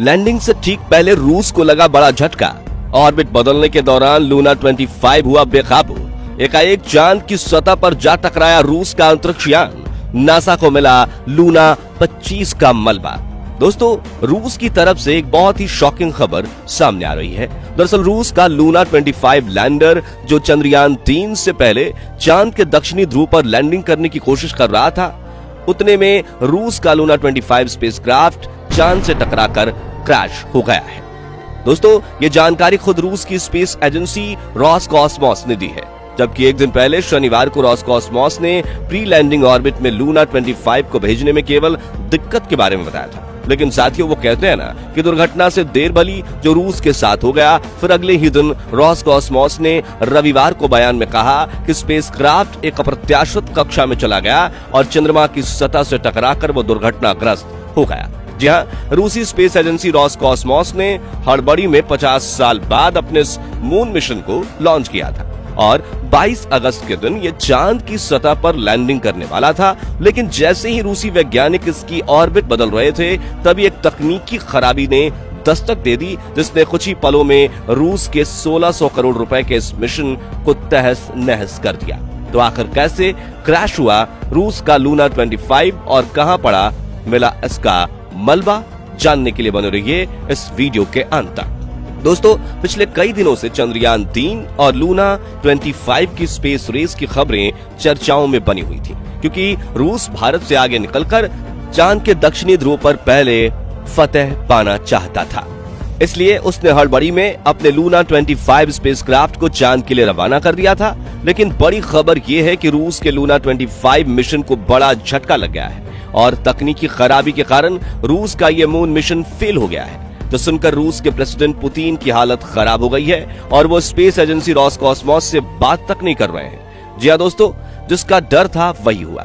Landing से ठीक पहले रूस को लगा बड़ा झटका। ऑर्बिट बदलने के दौरान लूना 25 हुआ बेकाबू। एकाएक चांद की सतह पर जा टकराया रूस का अंतरिक्ष यान। नासा को मिला लूना 25 का मलबा। दोस्तों, रूस की तरफ से एक बहुत ही शॉकिंग खबर सामने आ रही है। दरअसल रूस का लूना 25 लैंडर, जो चंद्रयान 3 से पहले चांद के दक्षिणी ध्रुव पर लैंडिंग करने की कोशिश कर रहा था, उतने में रूस का लूना 25 स्पेसक्राफ्ट चांद से टकराकर क्रैश हो गया है। दोस्तों, ये जानकारी खुद रूस की स्पेस एजेंसी रोसकॉस्मोस ने दी है, जबकि एक दिन पहले शनिवार को रोसकॉस्मोस ने प्री लैंडिंग ऑर्बिट में लूना 25 को भेजने में केवल दिक्कत के बारे में बताया था। लेकिन साथियों, वो कहते हैं ना कि दुर्घटना से देर भली जो रूस के साथ हो गया। फिर अगले ही दिन रोसकॉस्मोस ने रविवार को बयान में कहा कि स्पेसक्राफ्ट एक अप्रत्याशित कक्षा में चला गया और चंद्रमा की सतह से टकराकर वो दुर्घटनाग्रस्त हो गया। जी हाँ, रूसी स्पेस एजेंसी रोसकॉस्मोस ने हड़बड़ी में 50 साल बाद अपने मून मिशन को लॉन्च किया था और 22 अगस्त के दिन ये चांद की सतह पर लैंडिंग करने वाला था। लेकिन जैसे ही रूसी वैज्ञानिक इसकी ऑर्बिट बदल रहे थे, तभी एक तकनीकी खराबी ने दस्तक दे दी, जिसने कुछ ही पलों में रूस के 1600 करोड़ रुपए के इस मिशन को तहस नहस कर दिया। तो आखिर कैसे क्रैश हुआ रूस का लूना 25 और कहां पड़ा मिला इसका मलबा, जानने के लिए बने रहिए इस वीडियो के अंत तक। दोस्तों, पिछले कई दिनों से चंद्रयान 3 और लूना 25 की स्पेस रेस की खबरें चर्चाओं में बनी हुई थी, क्योंकि रूस भारत से आगे निकलकर चांद के दक्षिणी ध्रुव पर पहले फतह पाना चाहता था। इसलिए उसने हड़बड़ी में अपने लूना 25 स्पेसक्राफ्ट को चांद के लिए रवाना कर दिया था। लेकिन बड़ी खबर यह है कि रूस के लूना 25 मिशन को बड़ा झटका लग गया है और तकनीकी खराबी के कारण रूस का यह मून मिशन फेल हो गया है। तो सुनकर रूस के प्रेसिडेंट पुतिन की हालत खराब हो गई है और वो स्पेस एजेंसी रोसकॉस्मोस से बात तक नहीं कर रहे हैं। जी हाँ दोस्तों, जिसका डर था वही हुआ,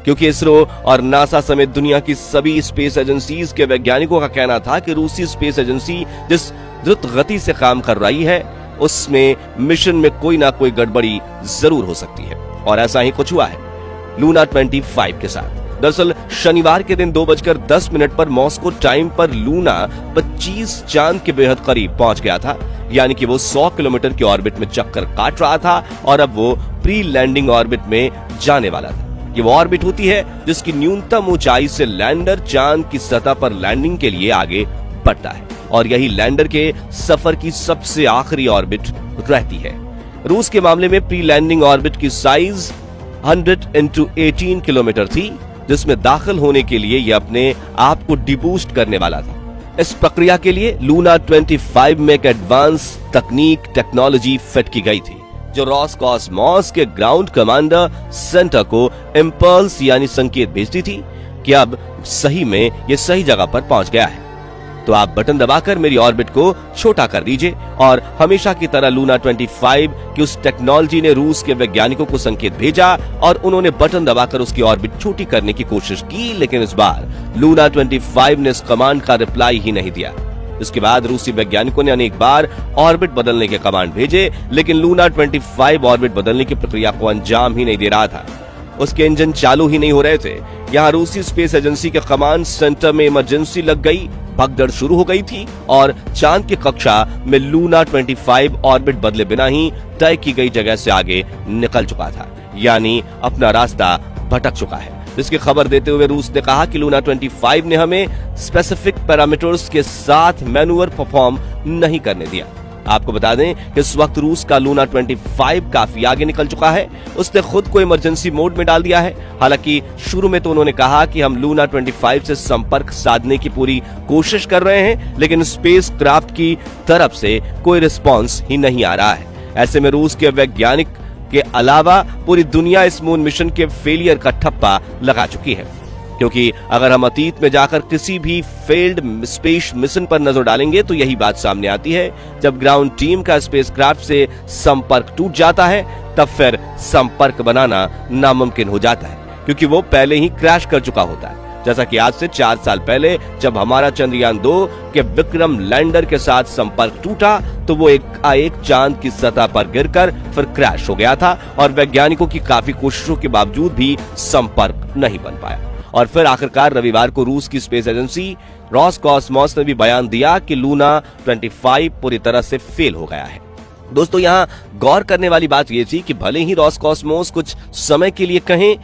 क्योंकि इसरो और नासा समेत दुनिया की सभी स्पेस एजेंसीज के वैज्ञानिकों का कहना था कि रूसी स्पेस एजेंसी जिस द्रुत गति से काम कर रही है, उसमें मिशन में कोई ना कोई गड़बड़ी जरूर हो सकती है। और ऐसा ही कुछ हुआ है लूना 25 के साथ। दरअसल शनिवार के दिन 2:10 पर मॉस्को टाइम पर लूना 25 चांद के बेहद करीब पहुंच गया था। यानी कि वो 100 किलोमीटर की ऑर्बिट में चक्कर काट रहा था और अब वो प्री लैंडिंग ऑर्बिट में जाने वाला था। ये वो ऑर्बिट होती है जिसकी न्यूनतम ऊंचाई से लैंडर चांद की सतह पर लैंडिंग के लिए आगे बढ़ता है और यही लैंडर के सफर की सबसे आखिरी ऑर्बिट रहती है। रूस के मामले में प्री लैंडिंग ऑर्बिट की साइज 100x18 किलोमीटर थी, जिसमें दाखिल होने के लिए यह अपने आप को डिबूस्ट करने वाला था। इस प्रक्रिया के लिए लूना 25 में एक एडवांस टेक्नोलॉजी फिट की गई थी, जो रोसकॉस्मोस के ग्राउंड कमांडर सेंटर को इंपल्स यानी संकेत भेजती थी कि अब सही में ये सही जगह पर पहुंच गया है। तो आप बटन दबाकर मेरी ऑर्बिट को छोटा कर दीजिए। और हमेशा की तरह लूना 25 की उस टेक्नोलॉजी ने रूस के वैज्ञानिकों को संकेत भेजा और उन्होंने बटन दबाकर उसकी ऑर्बिट छोटी करने की कोशिश की। लेकिन इस बार लूना 25 ने इस कमांड का रिप्लाई ही नहीं दिया। इसके बाद रूसी वैज्ञानिकों ने अनेक बार ऑर्बिट बदलने के कमांड भेजे, लेकिन लूना 25 ऑर्बिट बदलने की प्रक्रिया को अंजाम ही नहीं दे रहा था। उसके इंजन चालू ही नहीं हो रहे थे। यहाँ रूसी स्पेस एजेंसी के कमांड सेंटर में इमरजेंसी लग गई, भगदड़ शुरू हो गई थी और चांद की कक्षा में लूना 25 ऑर्बिट बदले बिना ही तय की गई जगह से आगे निकल चुका था, यानी अपना रास्ता भटक चुका है। इसकी खबर देते हुए रूस ने कहा कि लूना 25 ने हमें स्पेसिफिक पैरामीटर्स के साथ मैन्यूवर परफॉर्म नहीं करने दिया। आपको बता दें कि इस वक्त रूस का लूना 25 काफी आगे निकल चुका है। उसने खुद को इमरजेंसी मोड में डाल दिया है। हालांकि शुरू में तो उन्होंने कहा कि हम लूना 25 से संपर्क साधने की पूरी कोशिश कर रहे हैं, लेकिन स्पेस क्राफ्ट की तरफ से कोई रिस्पॉन्स ही नहीं आ रहा है। ऐसे में रूस के वैज्ञानिक के अलावा पूरी दुनिया इस मून मिशन के फेलियर का ठप्पा लगा चुकी है, क्योंकि अगर हम अतीत में जाकर किसी भी फेल्ड स्पेस मिशन पर नजर डालेंगे तो यही बात सामने आती है। जब ग्राउंड टीम का स्पेसक्राफ्ट से संपर्क टूट जाता है, तब फिर संपर्क बनाना नामुमकिन हो जाता है, क्योंकि वो पहले ही क्रैश कर चुका होता है। जैसा कि आज से 4 साल पहले जब हमारा चंद्रयान 2 के विक्रम लैंडर के साथ संपर्क टूटा, तो वो एक चांद की सतह पर गिरकर फिर क्रैश हो गया था और वैज्ञानिकों की काफी कोशिशों के बावजूद भी संपर्क नहीं बन पाया। और फिर आखिरकार रविवार को रूस की स्पेस एजेंसी रोसकॉसमॉस ने भी बयान दिया कि लूना 25 पूरी तरह से फेल हो गया है। दोस्तों, यहां गौर करने वाली बात यह थी कि भले ही रोसकॉसमॉस कुछ समय के लिए कहें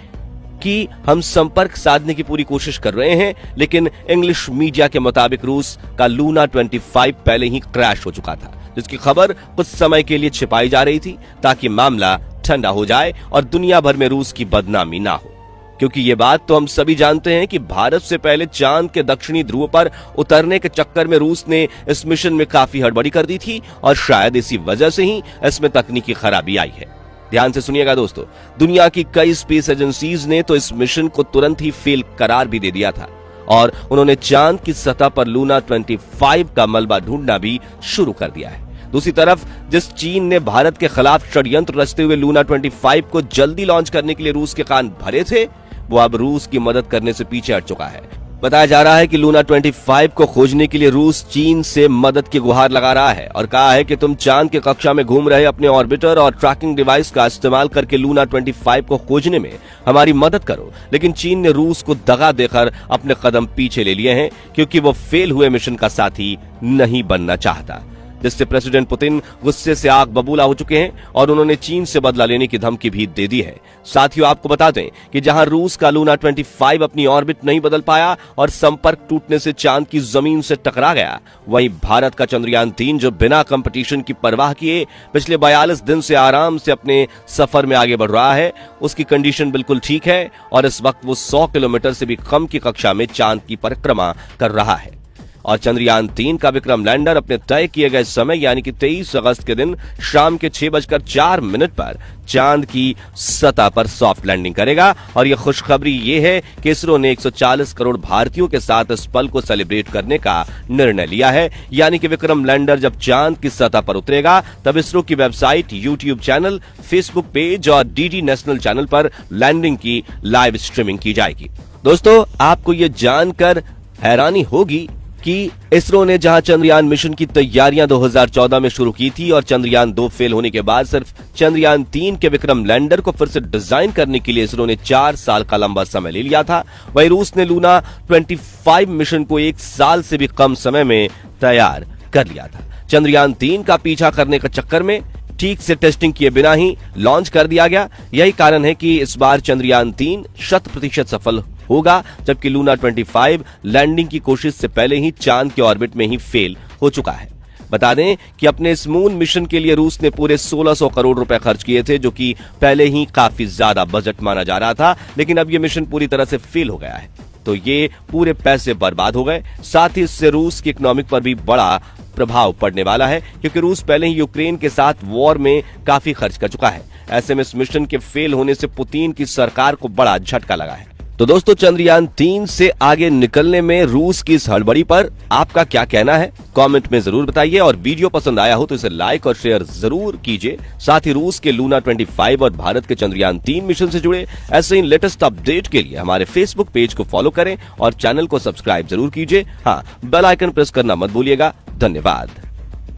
कि हम संपर्क साधने की पूरी कोशिश कर रहे हैं, लेकिन इंग्लिश मीडिया के मुताबिक रूस का लूना 25 पहले ही क्रैश हो चुका था, जिसकी खबर कुछ समय के लिए छिपाई जा रही थी ताकि मामला ठंडा हो जाए और दुनिया भर में रूस की बदनामी ना हो। क्योंकि ये बात तो हम सभी जानते हैं कि भारत से पहले चांद के दक्षिणी ध्रुव पर उतरने के चक्कर में रूस ने इस मिशन में काफी हड़बड़ी कर दी थी और शायद इसी वजह से ही इसमें तकनीकी खराबी आई है। ध्यान से सुनिएगा दोस्तों, दुनिया की कई स्पेस एजेंसीज ने तो इस मिशन को तुरंत ही फेल करार भी दे दिया था और उन्होंने चांद की सतह पर लूना 25 का मलबा ढूंढना भी शुरू कर दिया है। दूसरी तरफ जिस चीन ने भारत के खिलाफ षड्यंत्र रचते हुए लूना 25 को जल्दी लॉन्च करने के लिए रूस के कान भरे थे, वो अब रूस की मदद करने से पीछे हट चुका है। बताया जा रहा है कि लूना 25 को खोजने के लिए रूस चीन से मदद की गुहार लगा रहा है और कहा है कि तुम चांद के कक्षा में घूम रहे अपने ऑर्बिटर और ट्रैकिंग डिवाइस का इस्तेमाल करके लूना 25 को खोजने में हमारी मदद करो। लेकिन चीन ने रूस को दगा देकर अपने कदम पीछे ले लिए हैं, क्योंकि वो फेल हुए मिशन का साथी नहीं बनना चाहता, जिससे प्रेसिडेंट पुतिन गुस्से से आग बबूला हो चुके हैं और उन्होंने चीन से बदला लेने की धमकी भी दे दी है। साथियों, आपको बता दें कि जहां रूस का लूना 25 अपनी ऑर्बिट नहीं बदल पाया और संपर्क टूटने से चांद की जमीन से टकरा गया, वहीं भारत का चंद्रयान 3 जो बिना कंपटीशन की परवाह किए पिछले 42 दिन से आराम से अपने सफर में आगे बढ़ रहा है, उसकी कंडीशन बिल्कुल ठीक है और इस वक्त वो 100 किलोमीटर से भी कम की कक्षा में चांद की परिक्रमा कर रहा है। और चंद्रयान 3 का विक्रम लैंडर अपने तय किए गए समय यानी कि 23 अगस्त के दिन शाम के 6:04 पर चांद की सतह पर सॉफ्ट लैंडिंग करेगा। और यह खुशखबरी ये है कि इसरो ने 140 करोड़ भारतीयों के साथ इस पल को सेलिब्रेट करने का निर्णय लिया है। यानी कि विक्रम लैंडर जब चांद की सतह पर उतरेगा तब इसरो की website, YouTube channel, Facebook page और डीडी नेशनल चैनल पर लैंडिंग की लाइव स्ट्रीमिंग की जाएगी। दोस्तों, आपको ये जानकर हैरानी होगी कि इसरो ने जहां चंद्रयान मिशन की तैयारियां 2014 में शुरू की थी और चंद्रयान 2 फेल होने के बाद सिर्फ चंद्रयान 3 के विक्रम लैंडर को फिर से डिजाइन करने के लिए इसरो ने 4 साल का लंबा समय ले लिया था, वहीं रूस ने लूना 25 मिशन को 1 साल से भी कम समय में तैयार कर लिया था। चंद्रयान 3 का पीछा करने के चक्कर में ठीक से टेस्टिंग किए बिना ही लॉन्च कर दिया गया। यही कारण है कि इस बार चंद्रयान 3 100% सफल होगा, जबकि लूना 25 लैंडिंग की कोशिश से पहले ही चांद के ऑर्बिट में ही फेल हो चुका है। बता दें कि अपने इस मून मिशन के लिए रूस ने पूरे 1600 करोड़ रुपए खर्च किए थे, जो कि पहले ही काफी ज्यादा बजट माना जा रहा था, लेकिन अब यह मिशन पूरी तरह से फेल हो गया है, तो ये पूरे पैसे बर्बाद हो गए। साथ ही इससे रूस की इकोनॉमिक पर भी बड़ा प्रभाव पड़ने वाला है, क्योंकि रूस पहले ही यूक्रेन के साथ वॉर में काफी खर्च कर चुका है। ऐसे में इस मिशन के फेल होने से पुतिन की सरकार को बड़ा झटका लगा है। तो दोस्तों, चंद्रयान 3 से आगे निकलने में रूस की इस हड़बड़ी पर आपका क्या कहना है, कमेंट में जरूर बताइए। और वीडियो पसंद आया हो तो इसे लाइक और शेयर जरूर कीजिए। साथ ही रूस के लूना 25 और भारत के चंद्रयान 3 मिशन से जुड़े ऐसे ही लेटेस्ट अपडेट के लिए हमारे फेसबुक पेज को फॉलो करें और चैनल को सब्सक्राइब जरूर कीजिए। हाँ, बेल आइकन प्रेस करना मत भूलिएगा। धन्यवाद।